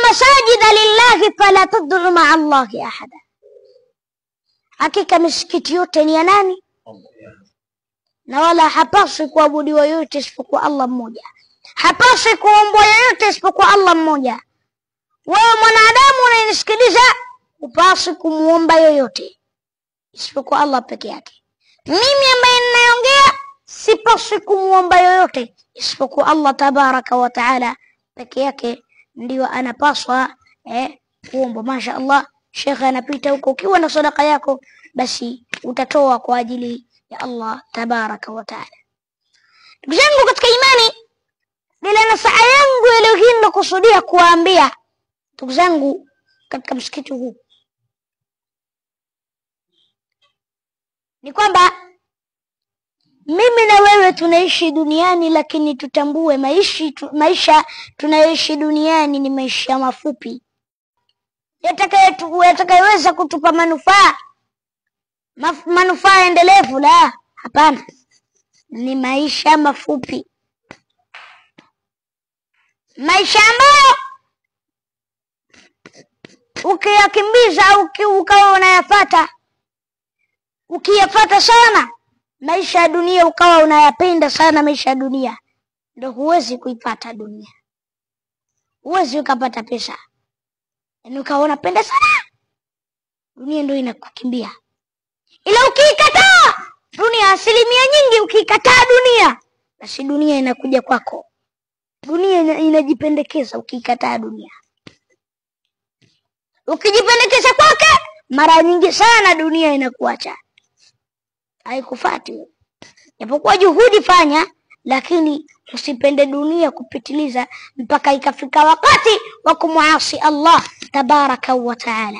masajida lillahi fala tad'u ma'a Allahi ahada. Hakika misikiti yote ni ya nani? Na wala hapaswi kuabudiwa yote isipokuwa Allah mmoja. Hapaswi kuombwa yote isipokuwa Allah mmoja. Wewe mwanadamu unanisikiliza, hupaswi kumuomba yoyote isipokuwa Allah peke yake. Mimi ambaye ninaongea sipaswi kumuomba yoyote isipokuwa Allah tabaraka wa taala peke yake, ndio anapaswa kuomba. Masha Allah, Sheikh anapita huko, ukiwa na sadaka yako basi utatoa kwa ajili ya Allah tabaraka wa taala. Ndugu zangu katika imani, bila nasaha yangu leo hii nakusudia kuwaambia ndugu zangu katika msikiti huu ni kwamba mimi na wewe tunaishi duniani, lakini tutambue maisha tunayoishi duniani ni maisha mafupi yatakayoweza kutupa manufaa endelevu. La, hapana, ni maisha mafupi, maisha ambayo ukiyakimbiza au ukawa unayafata, ukiyafata sana maisha ya dunia, ukawa unayapenda sana maisha ya dunia, ndio huwezi kuipata dunia. Huwezi ukapata pesa, yaani ukawa unapenda sana dunia, ndio inakukimbia. Ila ukiikataa dunia, asilimia nyingi ukiikataa dunia, basi dunia inakuja kwako. Dunia inajipendekeza ukiikataa dunia. Ukijipendekeza kwake, mara nyingi sana dunia inakuacha, haikufuati. Japokuwa juhudi fanya, lakini usipende dunia kupitiliza mpaka ikafika wakati wa kumuasi Allah tabaraka wa taala.